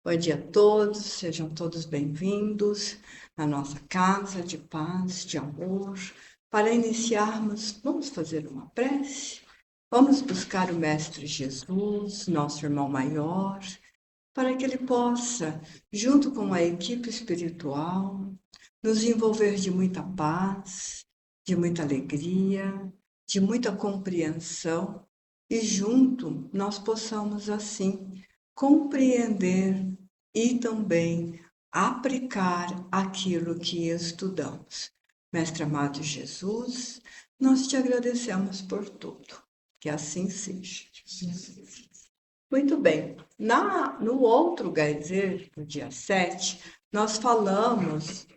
Bom dia a todos, sejam todos bem-vindos à nossa casa de paz, de amor. Para iniciarmos, vamos fazer uma prece? Vamos buscar o Mestre Jesus, nosso irmão maior, para que ele possa, junto com a equipe espiritual, nos envolver de muita paz, de muita alegria, de muita compreensão e junto nós possamos assim compreender e também aplicar aquilo que estudamos. Mestre amado Jesus, nós te agradecemos por tudo. Que assim seja. Muito bem. No outro Gaizer, no dia 7, nós falamos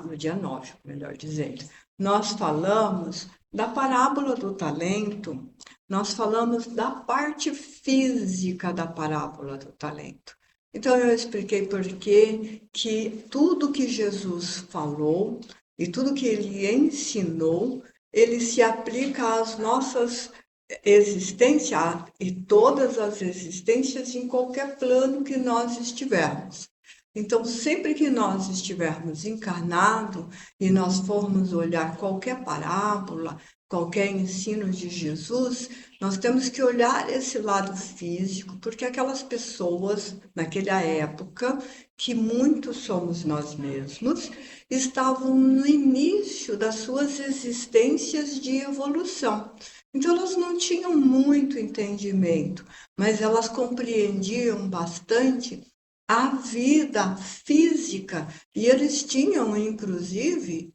no dia 9, melhor dizendo, nós falamos da parábola do talento, nós falamos da parte física da parábola do talento. Então, eu expliquei por que tudo que Jesus falou e tudo que ele ensinou, ele se aplica às nossas existência e todas as existências em qualquer plano que nós estivermos. Então, sempre que nós estivermos encarnados e nós formos olhar qualquer parábola, qualquer ensino de Jesus, nós temos que olhar esse lado físico, porque aquelas pessoas, naquela época, que muitos somos nós mesmos, estavam no início das suas existências de evolução. Então, elas não tinham muito entendimento, mas elas compreendiam bastante a vida física e eles tinham, inclusive,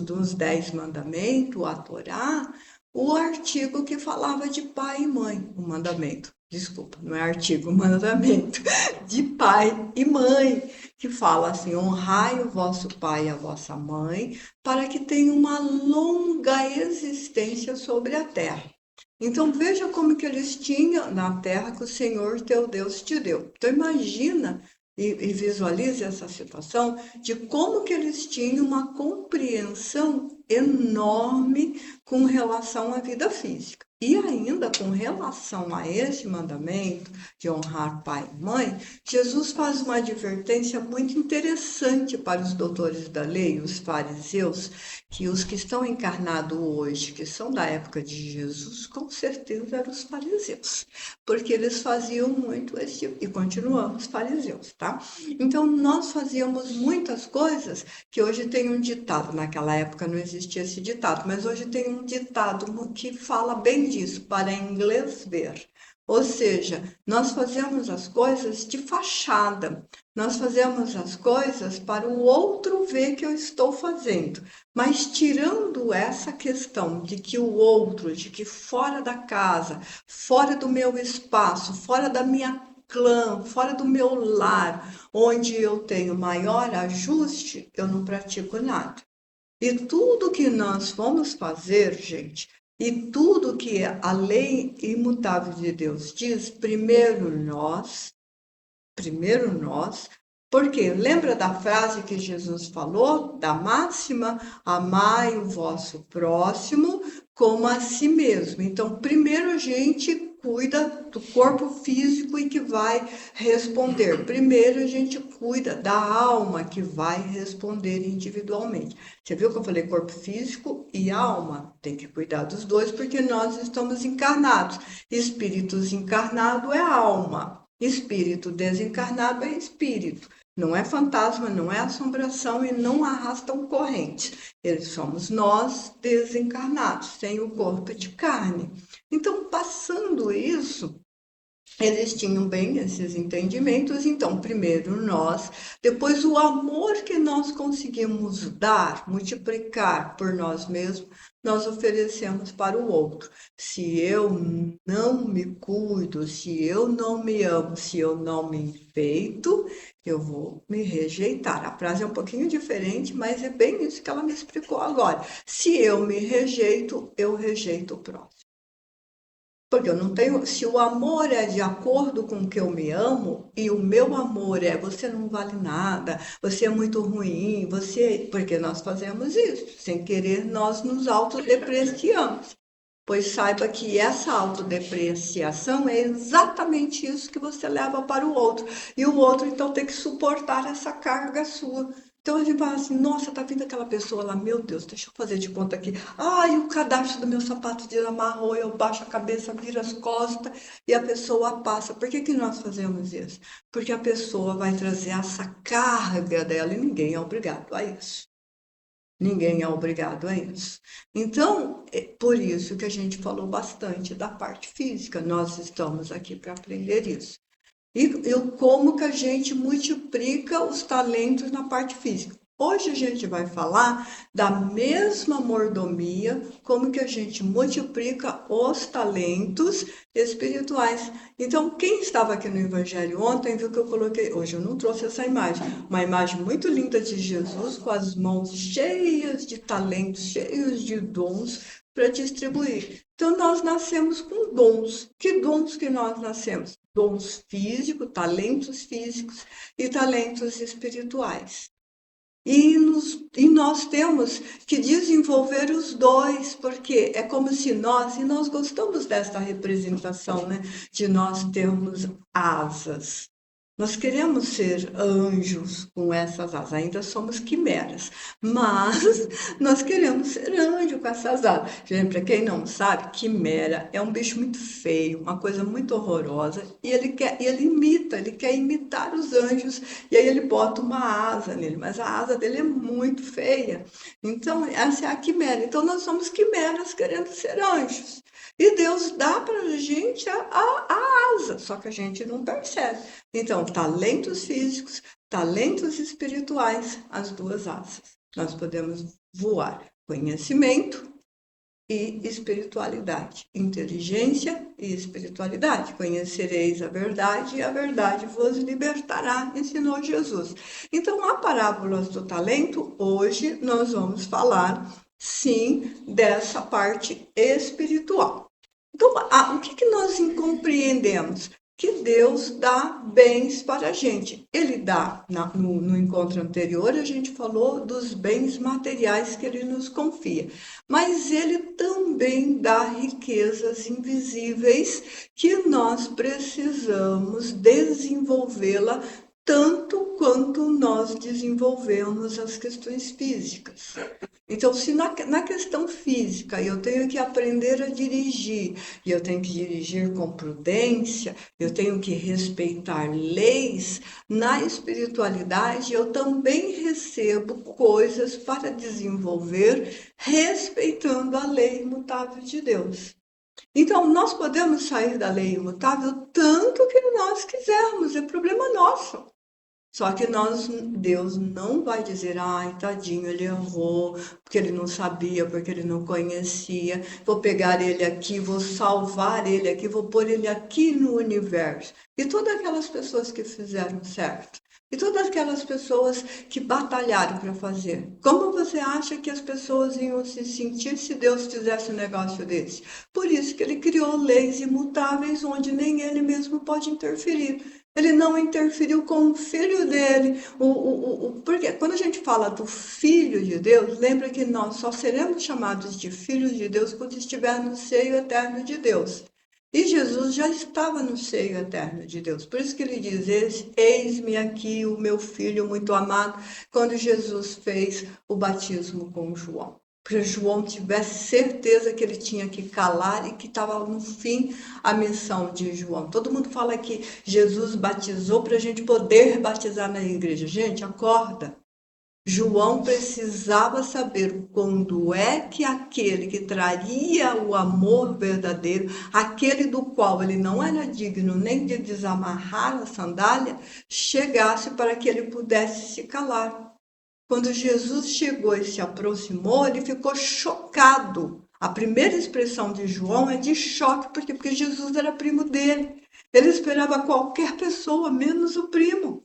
dos 10 mandamentos, a Torá, o artigo que falava de pai e mãe, o mandamento. Desculpa, não é artigo, mandamento de pai e mãe, que fala assim: honrai o vosso pai e a vossa mãe, para que tenha uma longa existência sobre a terra. Então veja como que eles tinham na terra que o Senhor teu Deus te deu. Então imagina e visualize essa situação de como que eles tinham uma compreensão enorme com relação à vida física. E ainda com relação a esse mandamento de honrar pai e mãe, Jesus faz uma advertência muito interessante para os doutores da lei, os fariseus, que os que estão encarnados hoje, que são da época de Jesus, com certeza eram os fariseus, porque eles faziam muito esse tipo, e continuamos fariseus, tá? Então, nós fazíamos muitas coisas que hoje tem um ditado, naquela época não existia esse ditado, mas hoje tem um ditado que fala bem disso, para inglês ver. Ou seja, nós fazemos as coisas de fachada, nós fazemos as coisas para o outro ver que eu estou fazendo. Mas tirando essa questão de que o outro, de que fora da casa, fora do meu espaço, fora da minha clã, fora do meu lar, onde eu tenho maior ajuste, eu não pratico nada. E tudo que nós vamos fazer, gente, e tudo que a lei imutável de Deus diz, primeiro nós, porque lembra da frase que Jesus falou, da máxima, amai o vosso próximo como a si mesmo. Então, primeiro a gente cuida do corpo físico e que vai responder. Primeiro a gente cuida da alma que vai responder individualmente. Você viu que eu falei corpo físico e alma? Tem que cuidar dos dois porque nós estamos encarnados. Espíritos encarnado é alma. Espírito desencarnado é espírito. Não é fantasma, não é assombração e não arrastam correntes. Eles somos nós desencarnados, sem o corpo de carne. Então, passando isso, eles tinham bem esses entendimentos, então, primeiro nós, depois o amor que nós conseguimos dar, multiplicar por nós mesmos, nós oferecemos para o outro. Se eu não me cuido, se eu não me amo, se eu não me enfeito, eu vou me rejeitar. A frase é um pouquinho diferente, mas é bem isso que ela me explicou agora. Se eu me rejeito, eu rejeito o próximo. Porque eu não tenho. Se o amor é de acordo com o que eu me amo, e o meu amor é você não vale nada, você é muito ruim, você. Porque nós fazemos isso. Sem querer, nós nos autodepreciamos. Pois saiba que essa autodepreciação é exatamente isso que você leva para o outro. E o outro, então, tem que suportar essa carga sua. Então, a gente fala assim, nossa, tá vindo aquela pessoa lá, meu Deus, deixa eu fazer de conta aqui. Ai, o cadastro do meu sapato desamarrou, eu baixo a cabeça, viro as costas e a pessoa passa. Por que que nós fazemos isso? Porque a pessoa vai trazer essa carga dela e ninguém é obrigado a isso. Ninguém é obrigado a isso. Então, é por isso que a gente falou bastante da parte física. Nós estamos aqui para aprender isso. E como que a gente multiplica os talentos na parte física. Hoje a gente vai falar da mesma mordomia, como que a gente multiplica os talentos espirituais. Então, quem estava aqui no Evangelho ontem viu que eu coloquei, hoje eu não trouxe essa imagem, uma imagem muito linda de Jesus com as mãos cheias de talentos, cheios de dons para distribuir. Então, nós nascemos com dons. Que dons que nós nascemos? Dons físicos, talentos físicos e talentos espirituais. E nós temos que desenvolver os dois, porque é como se nós, e nós gostamos dessa representação, né, de nós termos asas. Nós queremos ser anjos com essas asas, ainda somos quimeras, mas nós queremos ser anjo com essas asas. Gente, para quem não sabe, quimera é um bicho muito feio, uma coisa muito horrorosa, e ele quer imitar os anjos, e aí ele bota uma asa nele, mas a asa dele é muito feia. Então, essa é a quimera. Então, nós somos quimeras querendo ser anjos. E Deus dá para a gente a asa, só que a gente não percebe. Então, talentos físicos, talentos espirituais, as duas asas. Nós podemos voar conhecimento e espiritualidade, inteligência e espiritualidade. Conhecereis a verdade e a verdade vos libertará, ensinou Jesus. Então, a parábolas do talento, hoje nós vamos falar, sim, dessa parte espiritual. Então, o que nós compreendemos? Que Deus dá bens para a gente. Ele dá, no encontro anterior, a gente falou dos bens materiais que ele nos confia, mas ele também dá riquezas invisíveis que nós precisamos desenvolvê-la tanto quanto nós desenvolvemos as questões físicas. Então, se na questão física eu tenho que aprender a dirigir, e eu tenho que dirigir com prudência, eu tenho que respeitar leis, na espiritualidade eu também recebo coisas para desenvolver, respeitando a lei imutável de Deus. Então, nós podemos sair da lei imutável tanto que nós quisermos, é problema nosso. Só que Deus não vai dizer, ai, tadinho, ele errou, porque ele não sabia, porque ele não conhecia. Vou pegar ele aqui, vou salvar ele aqui, vou pôr ele aqui no universo. E todas aquelas pessoas que fizeram certo, e todas aquelas pessoas que batalharam para fazer. Como você acha que as pessoas iam se sentir se Deus fizesse um negócio desse? Por isso que ele criou leis imutáveis onde nem ele mesmo pode interferir. Ele não interferiu com o filho dele. Porque quando a gente fala do filho de Deus, lembra que nós só seremos chamados de filhos de Deus quando estiver no seio eterno de Deus. E Jesus já estava no seio eterno de Deus. Por isso que ele diz, eis-me aqui o meu filho muito amado, quando Jesus fez o batismo com João. Para João tivesse certeza que ele tinha que calar e que estava no fim a missão de João. Todo mundo fala que Jesus batizou para a gente poder batizar na igreja. Gente, acorda. João precisava saber quando é que aquele que traria o amor verdadeiro, aquele do qual ele não era digno nem de desamarrar a sandália, chegasse para que ele pudesse se calar. Quando Jesus chegou e se aproximou, ele ficou chocado. A primeira expressão de João é de choque, porque Jesus era primo dele. Ele esperava qualquer pessoa, menos o primo.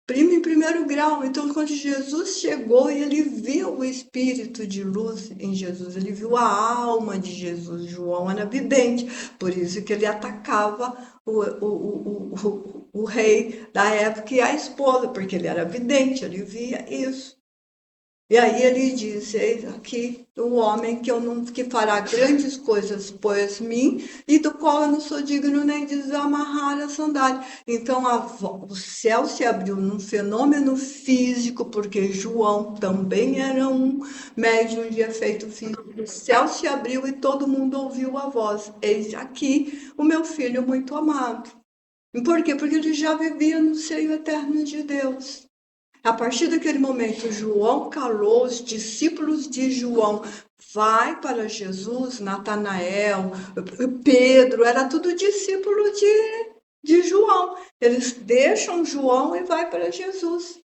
Primo em primeiro grau. Então, quando Jesus chegou, ele viu o espírito de luz em Jesus, ele viu a alma de Jesus. João era vidente, por isso que ele atacava o rei da época e a esposa, porque ele era vidente, ele via isso. E aí ele diz, eis aqui o homem que, eu não, que fará grandes coisas pois mim, e do qual eu não sou digno nem de desamarrar a sandália. Então o céu se abriu num fenômeno físico, porque João também era um médium de efeito físico. O céu se abriu e todo mundo ouviu a voz. Eis aqui o meu filho muito amado. Por quê? Porque ele já vivia no seio eterno de Deus. A partir daquele momento, João calou, os discípulos de João vai para Jesus, Natanael, Pedro, era tudo discípulo de João. Eles deixam João e vai para Jesus.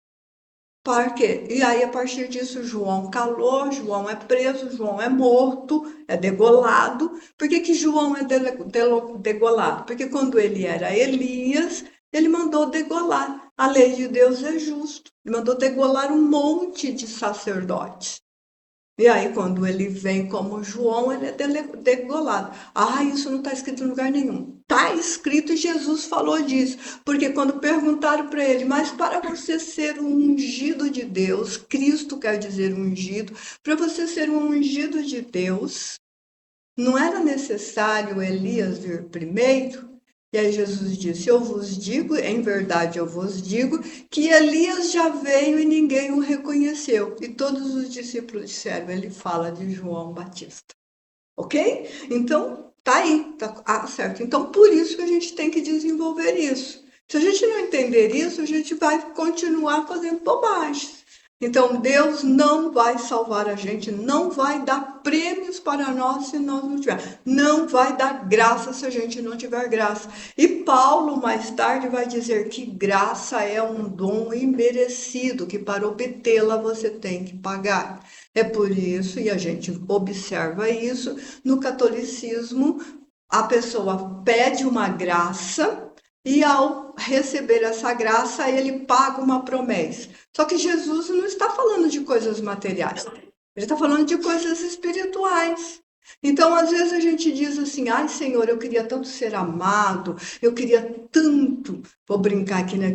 Por quê? E aí, a partir disso, João calou, João é preso, João é morto, é degolado. Por que João é degolado? Porque quando ele era Elias, ele mandou degolar. A lei de Deus é justa. Ele mandou degolar um monte de sacerdotes. E aí, quando ele vem como João, ele é degolado. Ah, isso não está escrito em lugar nenhum. Está escrito e Jesus falou disso. Porque quando perguntaram para ele, mas para você ser um ungido de Deus, Cristo quer dizer ungido, para você ser um ungido de Deus, não era necessário Elias vir primeiro? E aí Jesus disse, eu vos digo, em verdade eu vos digo, que Elias já veio e ninguém o reconheceu. E todos os discípulos disseram, ele fala de João Batista. Ok? Então, tá aí, tá certo. Então, por isso que a gente tem que desenvolver isso. Se a gente não entender isso, a gente vai continuar fazendo bobagens. Então, Deus não vai salvar a gente, não vai dar prêmios para nós se nós não tivermos. Não vai dar graça se a gente não tiver graça. E Paulo, mais tarde, vai dizer que graça é um dom imerecido, que para obtê-la você tem que pagar. É por isso, e a gente observa isso, no catolicismo, a pessoa pede uma graça e ao receber essa graça, ele paga uma promessa. Só que Jesus não está falando de coisas materiais, ele está falando de coisas espirituais. Então, às vezes a gente diz assim, ai Senhor, eu queria tanto ser amado, eu queria tanto, vou brincar aqui, né?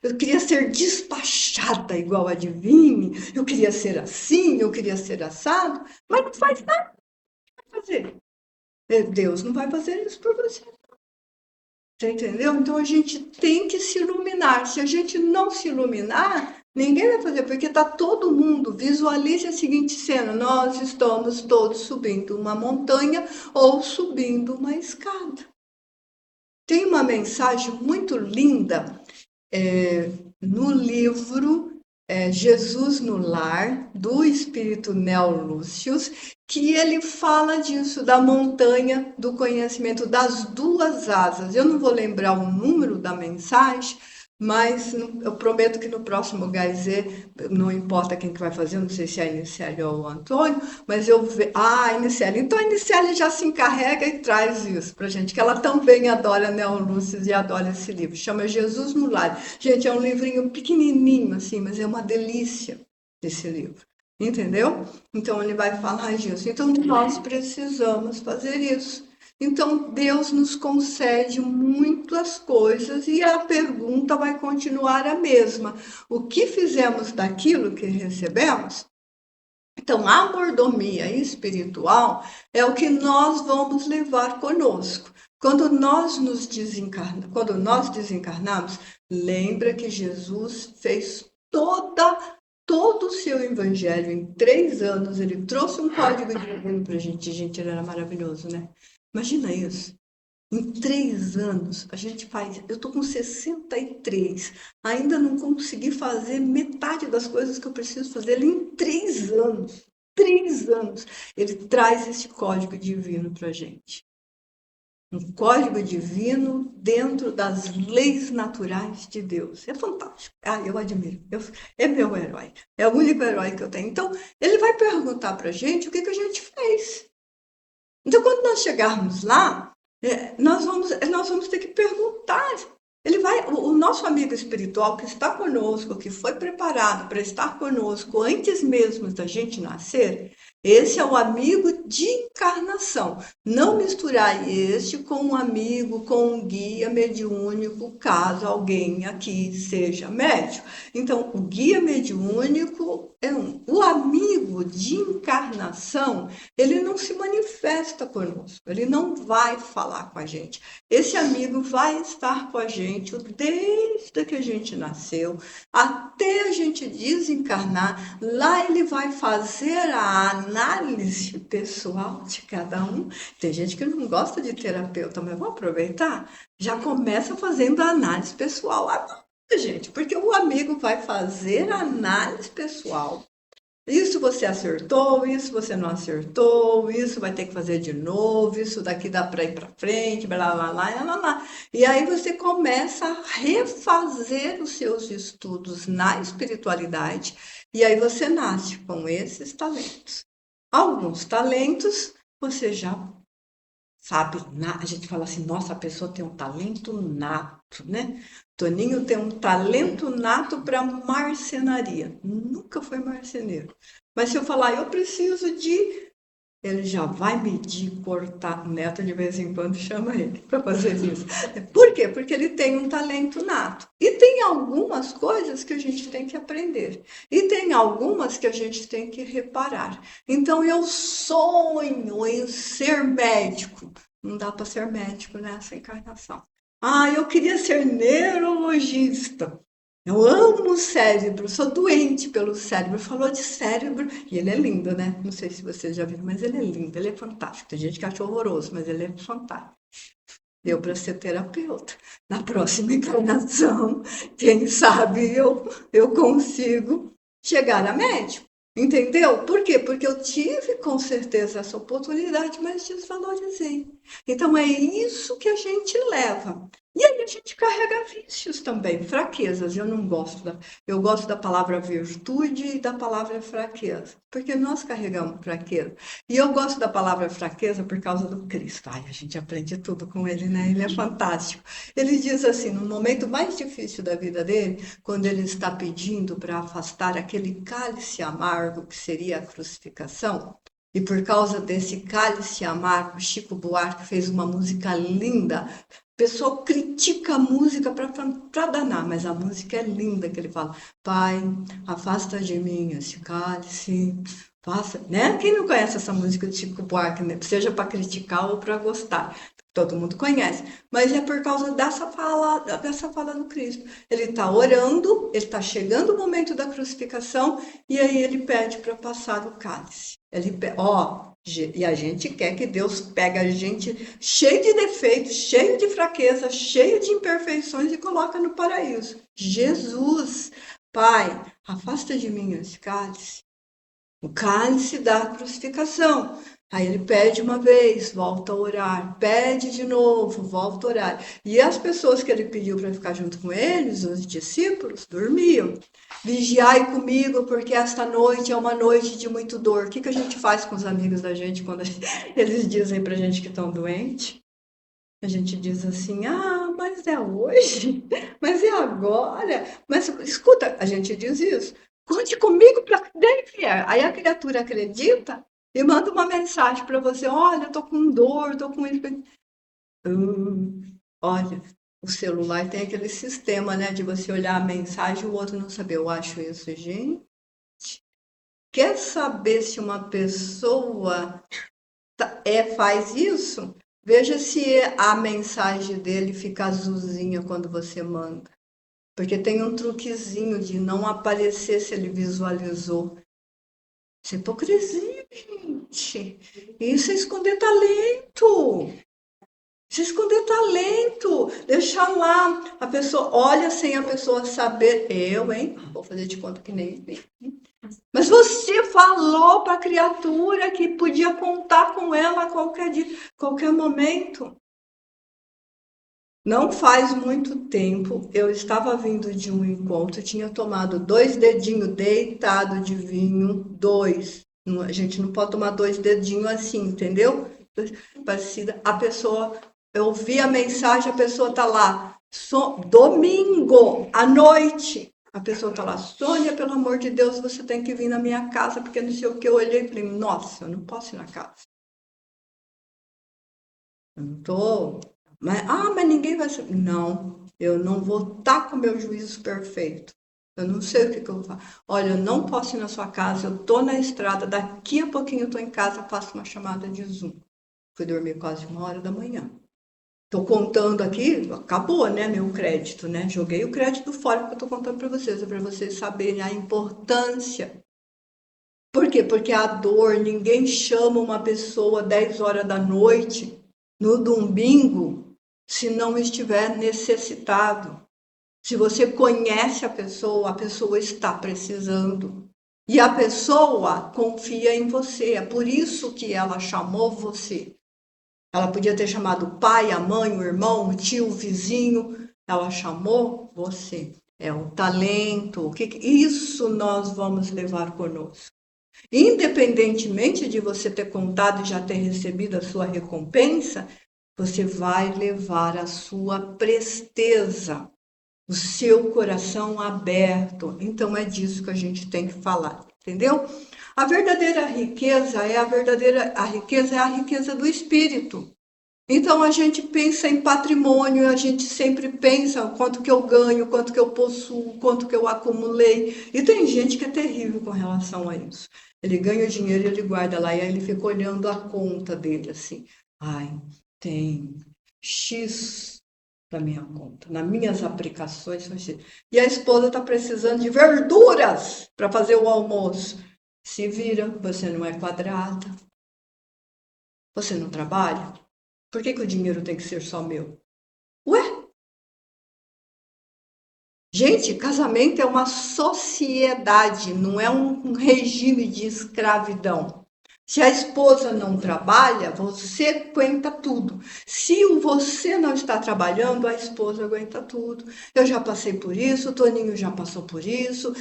Eu queria ser despachada igual a Divine, eu queria ser assim, eu queria ser assado, mas não faz nada para fazer. Deus não vai fazer isso por você. Você entendeu? Então a gente tem que se iluminar. Se a gente não se iluminar, ninguém vai fazer, porque está todo mundo. Visualize a seguinte cena: nós estamos todos subindo uma montanha ou subindo uma escada. Tem uma mensagem muito linda no livro Jesus no Lar, do espírito Neo Lúcius, que ele fala disso, da montanha do conhecimento, das duas asas. Eu não vou lembrar o número da mensagem, mas eu prometo que no próximo HZ, não importa quem que vai fazer, não sei se é a Iniciale ou o Antônio, mas eu vejo. Ah, a Iniciale. Então a Iniciale já se encarrega e traz isso pra gente, que ela também adora Neo Lúcius e adora esse livro. Chama Jesus no Lar. Gente, é um livrinho pequenininho, assim, mas é uma delícia esse livro. Entendeu? Então ele vai falar disso. Então nós precisamos fazer isso. Então Deus nos concede muitas coisas e a pergunta vai continuar a mesma. O que fizemos daquilo que recebemos? Então, a mordomia espiritual é o que nós vamos levar conosco. Quando nós desencarnamos, lembra que Jesus fez todo o seu evangelho em 3 anos. Ele trouxe um código divino para a gente. Gente, ele era maravilhoso, né? Imagina isso. Em 3 anos, a gente faz. Eu estou com 63, ainda não consegui fazer metade das coisas que eu preciso fazer em 3 anos. 3 anos. Ele traz esse código divino para a gente. Um código divino dentro das leis naturais de Deus. É fantástico. Ah, eu admiro. É meu herói. É o único herói que eu tenho. Então, ele vai perguntar para a gente o que a gente fez. Então, quando nós chegarmos lá, nós vamos ter que perguntar. O nosso amigo espiritual que está conosco, que foi preparado para estar conosco antes mesmo da gente nascer, Esse é o amigo de encarnação. Não misturar este com um amigo, com um guia mediúnico, caso alguém aqui seja médium. Então, o guia mediúnico é um. O amigo de encarnação, ele não se manifesta conosco, ele não vai falar com a gente. Esse amigo vai estar com a gente desde que a gente nasceu, até a gente desencarnar. Lá ele vai fazer a análise pessoal de cada um. Tem gente que não gosta de terapeuta, mas vamos aproveitar. Já começa fazendo a análise pessoal agora, gente, porque o amigo vai fazer a análise pessoal. Isso você acertou, isso você não acertou, isso vai ter que fazer de novo, isso daqui dá para ir para frente, blá, blá, blá, blá, blá. E aí você começa a refazer os seus estudos na espiritualidade, e aí você nasce com esses talentos. Alguns talentos você já sabe, a gente fala assim, nossa, a pessoa tem um talento nato, né? Toninho tem um talento nato para marcenaria. Nunca foi marceneiro. Mas se eu falar, eu preciso de. Ele já vai medir, cortar. O neto de vez em quando chama ele para fazer isso. Por quê? Porque ele tem um talento nato. E tem algumas coisas que a gente tem que aprender. E tem algumas que a gente tem que reparar. Então eu sonho em ser médico. Não dá para ser médico nessa encarnação. Ah, eu queria ser neurologista. Eu amo o cérebro, sou doente pelo cérebro. Falou de cérebro, e ele é lindo, né? Não sei se vocês já viram, mas ele é lindo, ele é fantástico. Tem gente que acha horroroso, mas ele é fantástico. Deu para ser terapeuta. Na próxima encarnação, quem sabe eu consigo chegar a médico. Entendeu? Por quê? Porque eu tive com certeza essa oportunidade, mas desvalorizei. Então é isso que a gente leva. E aí a gente carrega vícios também, fraquezas. Eu gosto da palavra virtude e da palavra fraqueza, porque nós carregamos fraqueza. E eu gosto da palavra fraqueza por causa do Cristo. Ai, a gente aprende tudo com ele, né? Ele é fantástico. Ele diz assim, no momento mais difícil da vida dele, quando ele está pedindo para afastar aquele cálice amargo que seria a crucificação, e por causa desse cálice amargo, Chico Buarque fez uma música linda. O pessoal critica a música para danar, mas a música é linda, que ele fala, Pai, afasta de mim esse cálice, faça, né? Quem não conhece essa música de Chico Buarque, né? Seja para criticar ou para gostar, todo mundo conhece, mas é por causa dessa fala do Cristo. Ele está orando, ele está chegando o momento da crucificação, e aí ele pede para passar o cálice. E a gente quer que Deus pegue a gente cheio de defeitos, cheio de fraqueza, cheio de imperfeições e coloca no paraíso. Jesus, Pai, afasta de mim esse cálice. O cálice da crucificação. Aí ele pede uma vez, volta a orar, pede de novo, volta a orar. E as pessoas que ele pediu para ficar junto com eles, os discípulos, dormiam. Vigiai comigo, porque esta noite é uma noite de muito dor. O que a gente faz com os amigos da gente quando eles dizem para a gente que estão doentes? A gente diz assim, mas é hoje, mas é agora. Mas escuta, a gente diz isso. Conte comigo para daí vier. Aí a criatura acredita e manda uma mensagem para você: olha, eu tô com dor, tô com isso. Olha, o celular tem aquele sistema, né, de você olhar a mensagem e o outro não saber. Eu acho isso, gente. Quer saber se uma pessoa faz isso? Veja se a mensagem dele fica azulzinha quando você manda. Porque tem um truquezinho de não aparecer se ele visualizou. Isso é hipocrisia, gente. Isso é esconder talento. Isso é esconder talento. Deixar lá. A pessoa olha sem a pessoa saber. Eu, hein? Vou fazer de conta que nem. Mas você falou para a criatura que podia contar com ela a qualquer dia, qualquer momento. Não faz muito tempo, eu estava vindo de um encontro, tinha tomado 2 dedinhos deitado de vinho, 2. A gente não pode tomar 2 dedinhos assim, entendeu? Parecida. A pessoa, eu vi a mensagem, a pessoa tá lá. Domingo à noite. A pessoa tá lá, Sônia, pelo amor de Deus, você tem que vir na minha casa, porque não sei o que. Eu olhei e falei, nossa, eu não posso ir na casa. Eu não tô. Mas ninguém vai saber. Não, eu não vou estar com o meu juízo perfeito. Eu não sei o que eu vou fazer. Olha, eu não posso ir na sua casa, eu tô na estrada, daqui a pouquinho eu tô em casa, faço uma chamada de Zoom. Fui dormir quase 1h da manhã. Tô contando aqui, acabou, né, meu crédito, né? Joguei o crédito fora porque eu tô contando para vocês saberem a importância. Por quê? Porque a dor, ninguém chama uma pessoa 10 horas da noite no domingo se não estiver necessitado. Se você conhece a pessoa está precisando. E a pessoa confia em você. É por isso que ela chamou você. Ela podia ter chamado o pai, a mãe, o irmão, o tio, o vizinho. Ela chamou você. É o talento. Isso nós vamos levar conosco. Independentemente de você ter contado e já ter recebido a sua recompensa, você vai levar a sua presteza, o seu coração aberto. Então é disso que a gente tem que falar, entendeu? A verdadeira riqueza é a riqueza do espírito. Então a gente pensa em patrimônio, a gente sempre pensa quanto que eu ganho, quanto que eu possuo, quanto que eu acumulei. E tem gente que é terrível com relação a isso. Ele ganha o dinheiro e ele guarda lá, e aí ele fica olhando a conta dele assim. Ai, tem X na minha conta, nas minhas aplicações. E a esposa está precisando de verduras para fazer o almoço. Se vira, você não é quadrada, você não trabalha. Por que o dinheiro tem que ser só meu? Ué? Gente, casamento é uma sociedade, não é um regime de escravidão. Se a esposa não trabalha, você aguenta tudo. Se você não está trabalhando, a esposa aguenta tudo. Eu já passei por isso, o Toninho já passou por isso,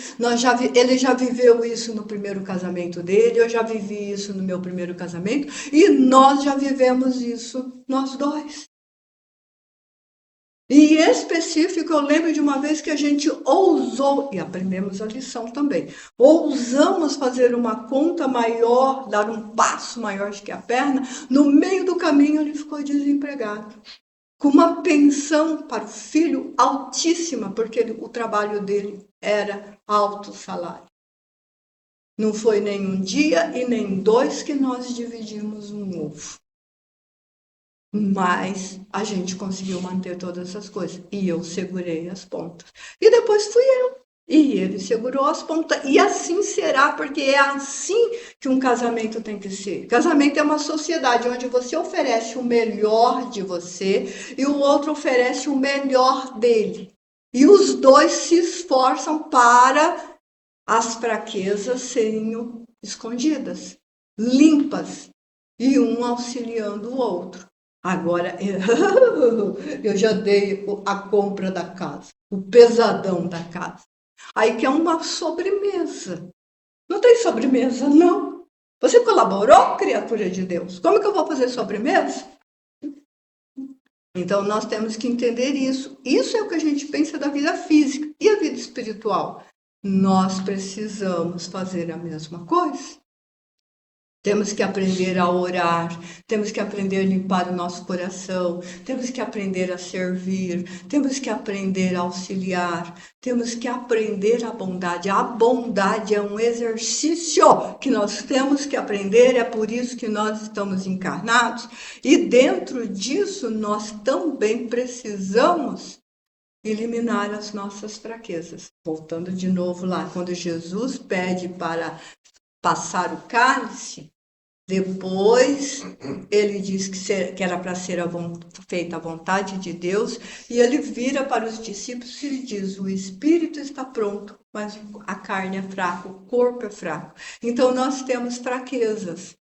ele já viveu isso no primeiro casamento dele, eu já vivi isso no meu primeiro casamento, e nós já vivemos isso, nós dois. E em específico, eu lembro de uma vez que a gente ousou, e aprendemos a lição também, ousamos fazer uma conta maior, dar um passo maior que a perna, no meio do caminho ele ficou desempregado, com uma pensão para o filho altíssima, porque o trabalho dele era alto salário. Não foi nem um dia e nem dois que nós dividimos um ovo. Mas a gente conseguiu manter todas essas coisas. E eu segurei as pontas. E depois fui eu. E ele segurou as pontas. E assim será, porque é assim que um casamento tem que ser. Casamento é uma sociedade onde você oferece o melhor de você e o outro oferece o melhor dele. E os dois se esforçam para as fraquezas serem escondidas, limpas, e um auxiliando o outro. Agora, eu já dei a compra da casa, o pesadão da casa. Aí quer uma sobremesa. Não tem sobremesa, não. Você colaborou, criatura de Deus? Como que eu vou fazer sobremesa? Então, nós temos que entender isso. Isso é o que a gente pensa da vida física. E a vida espiritual? Nós precisamos fazer a mesma coisa. Temos que aprender a orar, temos que aprender a limpar o nosso coração, temos que aprender a servir, temos que aprender a auxiliar, temos que aprender a bondade. A bondade é um exercício que nós temos que aprender, é por isso que nós estamos encarnados. E dentro disso, nós também precisamos eliminar as nossas fraquezas. Voltando de novo lá, quando Jesus pede para passar o cálice, depois ele diz que era para ser feita a vontade de Deus, e ele vira para os discípulos e diz: o espírito está pronto, mas a carne é fraca, o corpo é fraco. Então nós temos fraquezas.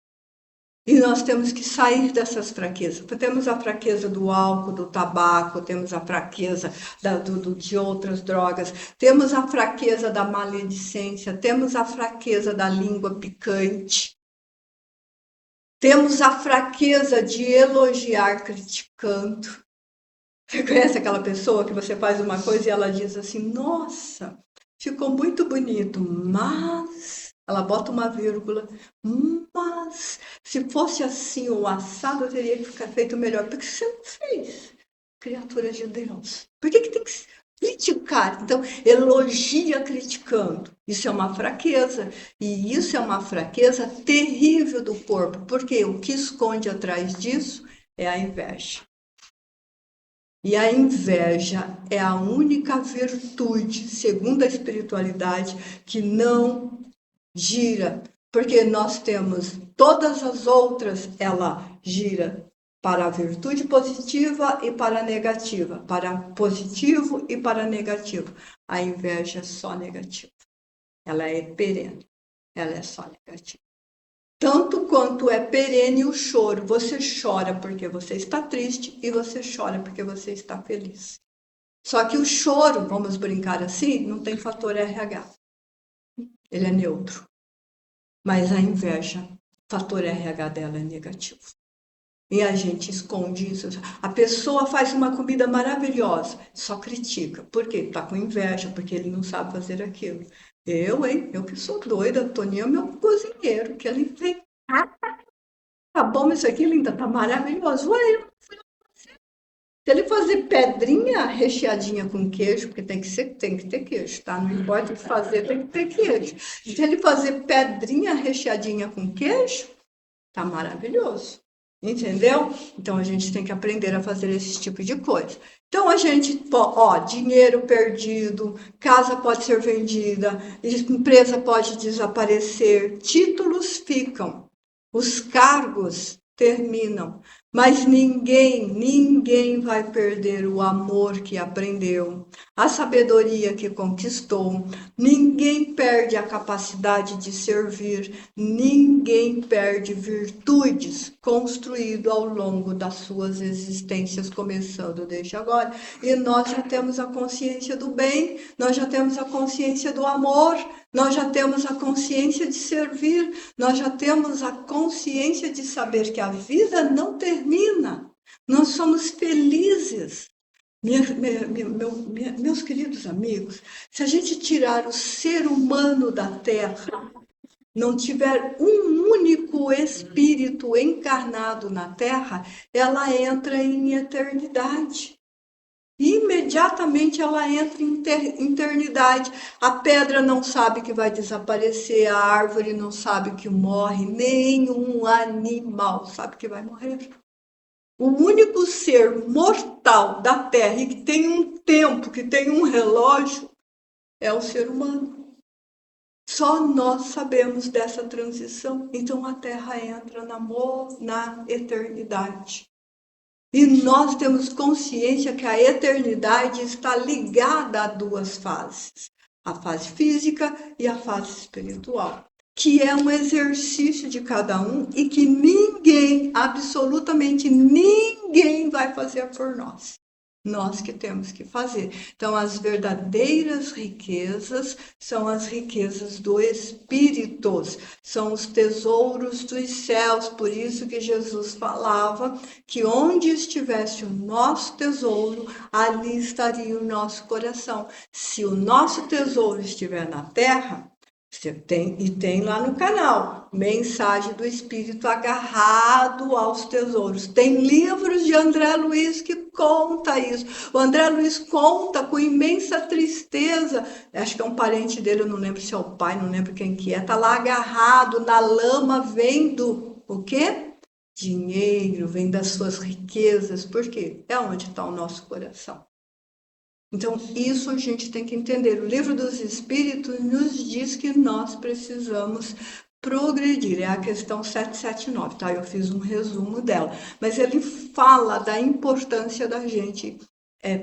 E nós temos que sair dessas fraquezas. Temos a fraqueza do álcool, do tabaco, temos a fraqueza de outras drogas, temos a fraqueza da maledicência, temos a fraqueza da língua picante, temos a fraqueza de elogiar criticando. Você conhece aquela pessoa que você faz uma coisa e ela diz assim: nossa, ficou muito bonito, mas ela bota uma vírgula, mas se fosse assim o assado teria que ficar feito melhor, porque você não fez, criatura de Deus. Por que tem que criticar? Então, elogia criticando. Isso é uma fraqueza, e isso é uma fraqueza terrível do corpo, porque o que esconde atrás disso é a inveja. E a inveja é a única virtude, segundo a espiritualidade, que não gira, porque nós temos todas as outras, ela gira para a virtude positiva e para a negativa, para positivo e para negativo. A inveja é só negativa, ela é perene, ela é só negativa. Tanto quanto é perene o choro, você chora porque você está triste e você chora porque você está feliz. Só que o choro, vamos brincar assim, não tem fator RH, ele é neutro. Mas a inveja, fator RH dela é negativo. E a gente esconde isso. A pessoa faz uma comida maravilhosa, só critica. Por quê? Está com inveja, porque ele não sabe fazer aquilo. Eu que sou doida, Toninho é meu cozinheiro, que ele vem. Tá bom isso aqui, linda, tá maravilhoso. Ué, se ele fazer pedrinha recheadinha com queijo, porque tem que ter queijo, tá? Não importa o que fazer, tem que ter queijo. Se ele fazer pedrinha recheadinha com queijo, tá maravilhoso. Entendeu? Então a gente tem que aprender a fazer esse tipo de coisa. Então a gente, ó, dinheiro perdido, casa pode ser vendida, empresa pode desaparecer, títulos ficam, os cargos terminam, mas ninguém vai perder o amor que aprendeu, a sabedoria que conquistou, ninguém perde a capacidade de servir, ninguém perde virtudes construídas ao longo das suas existências, começando desde agora. E nós já temos a consciência do bem, nós já temos a consciência do amor, nós já temos a consciência de servir, nós já temos a consciência de saber que a vida não termina. Nós somos felizes. Meus queridos amigos, se a gente tirar o ser humano da Terra, não tiver um único espírito encarnado na Terra, ela entra em eternidade. Imediatamente ela entra em eternidade. A pedra não sabe que vai desaparecer, a árvore não sabe que morre, nenhum animal sabe que vai morrer. O único ser mortal da Terra e que tem um tempo, que tem um relógio, é o ser humano. Só nós sabemos dessa transição. Então a Terra entra na eternidade. E nós temos consciência que a eternidade está ligada a duas fases, a fase física e a fase espiritual, que é um exercício de cada um e que ninguém, absolutamente ninguém vai fazer por nós. Nós que temos que fazer. Então, as verdadeiras riquezas são as riquezas do Espírito, são os tesouros dos céus. Por isso que Jesus falava que onde estivesse o nosso tesouro, ali estaria o nosso coração. Se o nosso tesouro estiver na terra, você tem lá no canal, Mensagem do Espírito agarrado aos tesouros. Tem livros de André Luiz que conta isso. O André Luiz conta com imensa tristeza. Acho que é um parente dele, eu não lembro se é o pai, não lembro quem que é. Tá lá agarrado na lama, vendo o quê? Dinheiro, vem das suas riquezas. Por quê? É onde está o nosso coração. Então, isso a gente tem que entender. O Livro dos Espíritos nos diz que nós precisamos progredir. É a questão 779, tá? Eu fiz um resumo dela. Mas ele fala da importância da gente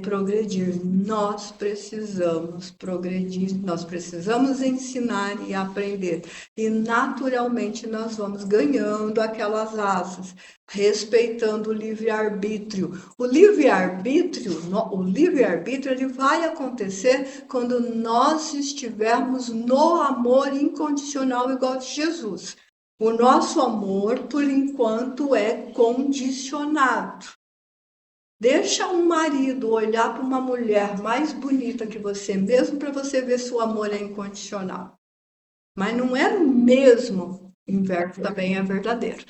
progredir. Nós precisamos progredir, nós precisamos ensinar e aprender. E naturalmente nós vamos ganhando aquelas asas, respeitando o livre-arbítrio. O livre-arbítrio ele vai acontecer quando nós estivermos no amor incondicional igual de Jesus. O nosso amor, por enquanto, é condicionado. Deixa um marido olhar para uma mulher mais bonita que você mesmo para você ver se o amor é incondicional. Mas não é o mesmo, o inverso também é verdadeiro.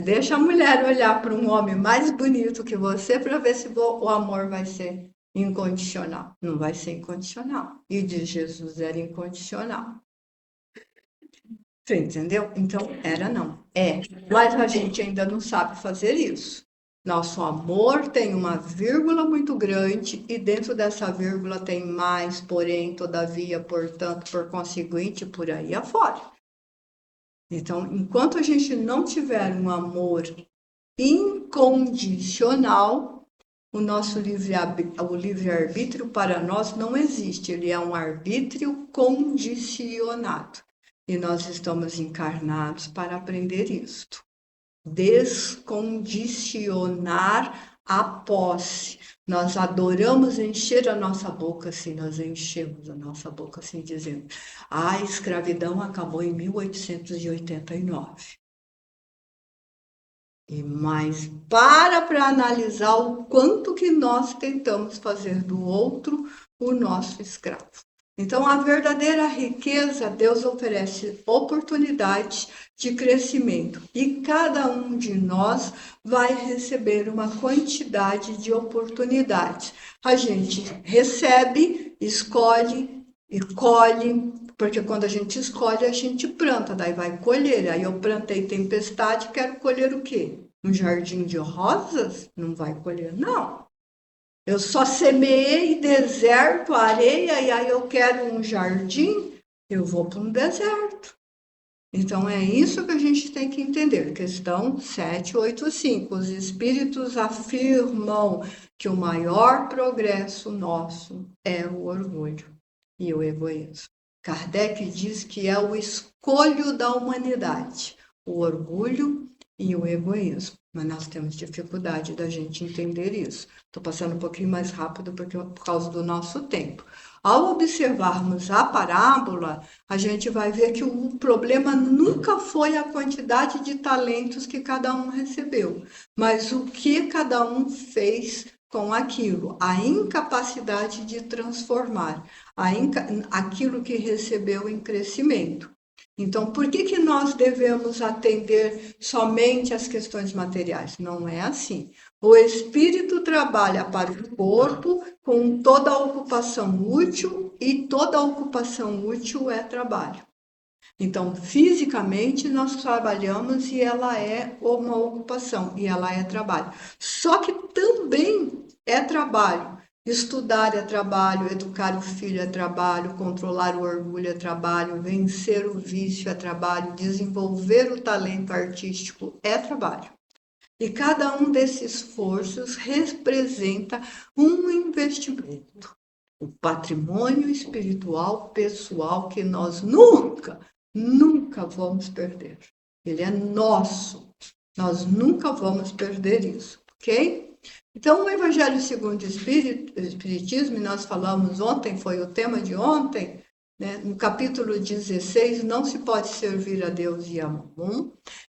Deixa a mulher olhar para um homem mais bonito que você para ver se o amor vai ser incondicional. Não vai ser incondicional. E de Jesus era incondicional. Você entendeu? Então, era não. É. Mas a gente ainda não sabe fazer isso. Nosso amor tem uma vírgula muito grande e dentro dessa vírgula tem mais, porém, todavia, portanto, por conseguinte, por aí afora. Então, enquanto a gente não tiver um amor incondicional, o nosso livre-arbítrio para nós não existe, ele é um arbítrio condicionado. E nós estamos encarnados para aprender isto. Descondicionar a posse. Nós adoramos encher a nossa boca assim, nós enchemos a nossa boca assim, dizendo: a escravidão acabou em 1889. Mas para analisar o quanto que nós tentamos fazer do outro o nosso escravo. Então, a verdadeira riqueza, Deus oferece oportunidades de crescimento e cada um de nós vai receber uma quantidade de oportunidades. A gente recebe, escolhe e colhe, porque quando a gente escolhe, a gente planta, daí vai colher. Aí eu plantei tempestade, quero colher o quê? Um jardim de rosas? Não vai colher, não. Eu só semeei deserto, areia, e aí eu quero um jardim, eu vou para um deserto. Então é isso que a gente tem que entender. Questão 785. Os espíritos afirmam que o maior progresso nosso é o orgulho e o egoísmo. Kardec diz que é o escolho da humanidade, o orgulho e o egoísmo. Mas nós temos dificuldade da gente entender isso. Estou passando um pouquinho mais rápido por causa do nosso tempo. Ao observarmos a parábola, a gente vai ver que o problema nunca foi a quantidade de talentos que cada um recebeu, mas o que cada um fez com aquilo, a incapacidade de transformar aquilo que recebeu em crescimento. Então, por que nós devemos atender somente às questões materiais? Não é assim. O espírito trabalha para o corpo com toda a ocupação útil e toda a ocupação útil é trabalho. Então, fisicamente, nós trabalhamos e ela é uma ocupação e ela é trabalho. Só que também é trabalho. Estudar é trabalho, educar o filho é trabalho, controlar o orgulho é trabalho, vencer o vício é trabalho, desenvolver o talento artístico é trabalho. E cada um desses esforços representa um investimento. O patrimônio espiritual pessoal que nós nunca vamos perder. Ele é nosso. Nós nunca vamos perder isso, ok? Então, o Evangelho segundo o Espiritismo, nós falamos ontem, foi o tema de ontem, né? No capítulo 16, não se pode servir a Deus e a Mamon.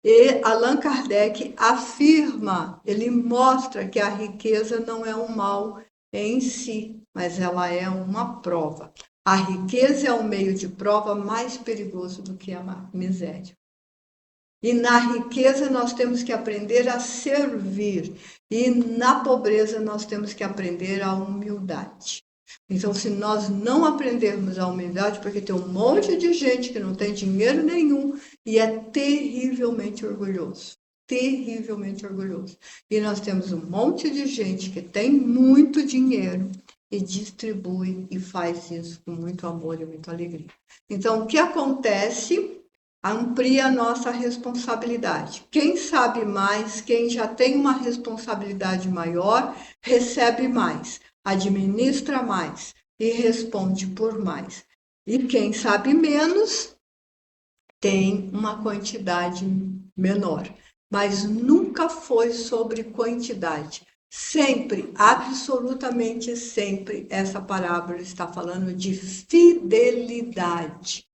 E Allan Kardec afirma, ele mostra que a riqueza não é um mal em si, mas ela é uma prova. A riqueza é o meio de prova mais perigoso do que a miséria. E na riqueza nós temos que aprender a servir. E na pobreza nós temos que aprender a humildade. Então, se nós não aprendermos a humildade, porque tem um monte de gente que não tem dinheiro nenhum e é terrivelmente orgulhoso. Terrivelmente orgulhoso. E nós temos um monte de gente que tem muito dinheiro e distribui e faz isso com muito amor e muita alegria. Então, o que acontece? Amplia a nossa responsabilidade. Quem sabe mais, quem já tem uma responsabilidade maior, recebe mais, administra mais e responde por mais. E quem sabe menos, tem uma quantidade menor. Mas nunca foi sobre quantidade. Sempre, absolutamente sempre, essa parábola está falando de fidelidade.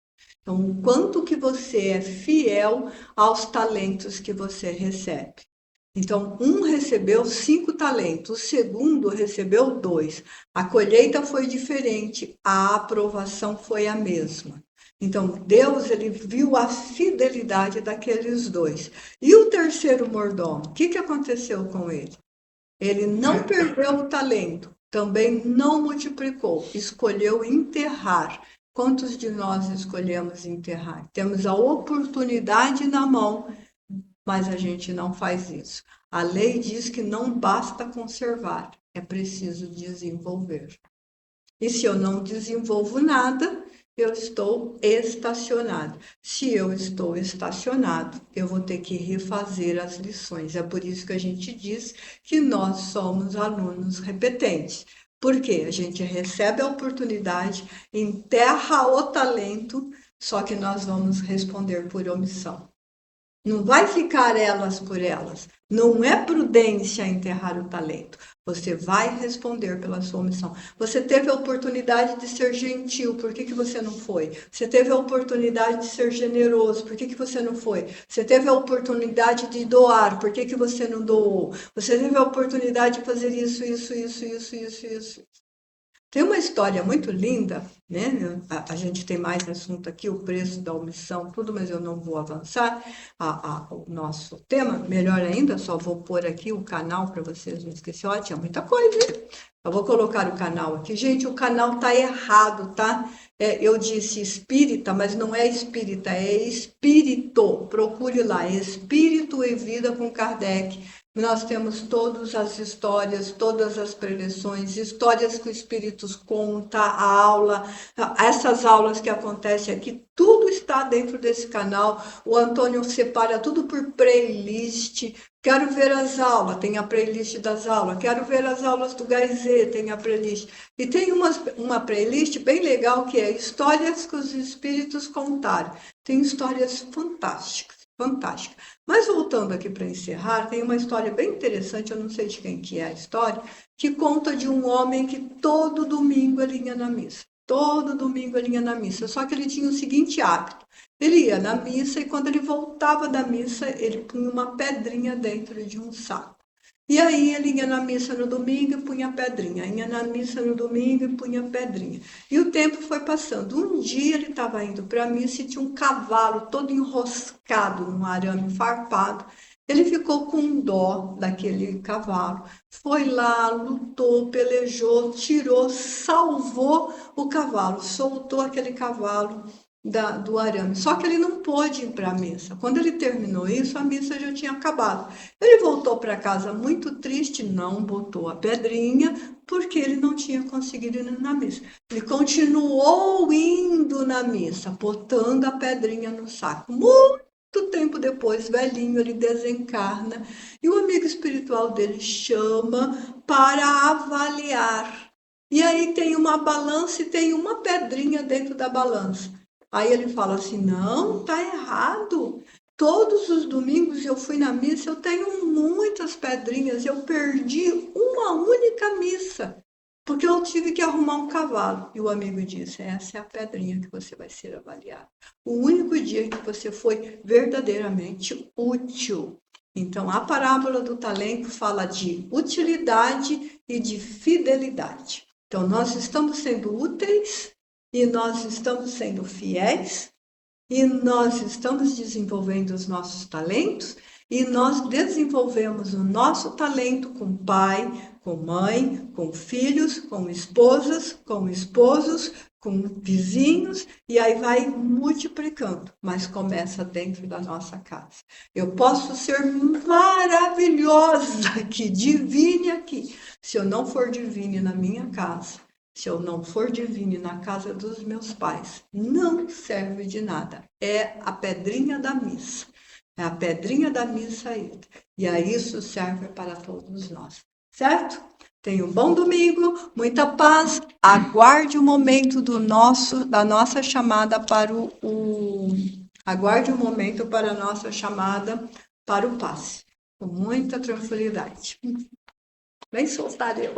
Então, o quanto que você é fiel aos talentos que você recebe. Então, um recebeu 5 talentos, o segundo recebeu 2. A colheita foi diferente, a aprovação foi a mesma. Então, Deus ele viu a fidelidade daqueles 2. E o terceiro mordomo, o que aconteceu com ele? Ele não perdeu o talento, também não multiplicou, escolheu enterrar. Quantos de nós escolhemos enterrar? Temos a oportunidade na mão, mas a gente não faz isso. A lei diz que não basta conservar, é preciso desenvolver. E se eu não desenvolvo nada, eu estou estacionado. Se eu estou estacionado, eu vou ter que refazer as lições. É por isso que a gente diz que nós somos alunos repetentes. Porque a gente recebe a oportunidade, enterra o talento, só que nós vamos responder por omissão. Não vai ficar elas por elas. Não é prudência enterrar o talento. Você vai responder pela sua omissão. Você teve a oportunidade de ser gentil, por que você não foi? Você teve a oportunidade de ser generoso, por que você não foi? Você teve a oportunidade de doar, por que você não doou? Você teve a oportunidade de fazer isso. Tem uma história muito linda, né? A gente tem mais assunto aqui, o preço da omissão, tudo, mas eu não vou avançar o nosso tema. Melhor ainda, só vou pôr aqui o canal para vocês não esquecerem. Ó, tinha muita coisa, hein? Eu vou colocar o canal aqui. Gente, o canal tá errado, tá? Eu disse espírita, mas não é espírita, é espírito. Procure lá, Espírito e Vida com Kardec. Nós temos todas as histórias, todas as preleções, histórias que o Espírito conta, a aula, essas aulas que acontecem aqui, tudo está dentro desse canal. O Antônio separa tudo por playlist. Quero ver as aulas, tem a playlist das aulas. Quero ver as aulas do Gaizê, tem a playlist. E tem uma playlist bem legal que é Histórias que os Espíritos Contaram. Tem histórias fantásticas, fantásticas. Mas voltando aqui para encerrar, tem uma história bem interessante, eu não sei de quem que é a história, que conta de um homem que todo domingo ele ia na missa. Todo domingo ele ia na missa, só que ele tinha o seguinte hábito. Ele ia na missa e quando ele voltava da missa, ele punha uma pedrinha dentro de um saco. E aí ele ia na missa no domingo e punha pedrinha, ia na missa no domingo e punha pedrinha. E o tempo foi passando. Um dia ele estava indo para a missa e tinha um cavalo todo enroscado num arame farpado. Ele ficou com dó daquele cavalo, foi lá, lutou, pelejou, tirou, salvou o cavalo, soltou aquele cavalo do arame. Só que ele não pôde ir para a missa. Quando ele terminou isso, a missa já tinha acabado. Ele voltou para casa muito triste, não botou a pedrinha, porque ele não tinha conseguido ir na missa. Ele continuou indo na missa, botando a pedrinha no saco. Muito tempo depois, velhinho, ele desencarna e o amigo espiritual dele chama para avaliar. E aí tem uma balança e tem uma pedrinha dentro da balança. Aí ele fala assim: não, tá errado. Todos os domingos eu fui na missa, eu tenho muitas pedrinhas, eu perdi uma única missa, porque eu tive que arrumar um cavalo. E o amigo disse: essa é a pedrinha que você vai ser avaliado. O único dia que você foi verdadeiramente útil. Então, a parábola do talento fala de utilidade e de fidelidade. Então, nós estamos sendo úteis e nós estamos sendo fiéis e nós estamos desenvolvendo os nossos talentos e nós desenvolvemos o nosso talento com pai, com mãe, com filhos, com esposas, com esposos, com vizinhos e aí vai multiplicando, mas começa dentro da nossa casa. Eu posso ser maravilhosa aqui, divine aqui, se eu não for divine na minha casa. Se eu não for divine na casa dos meus pais, não serve de nada. É a pedrinha da missa. É a pedrinha da missa e aí isso serve para todos nós. Certo? Tenha um bom domingo, muita paz. Aguarde o momento da nossa chamada para aguarde o momento para a nossa chamada para o passe. Com muita tranquilidade. Bem soltar eu.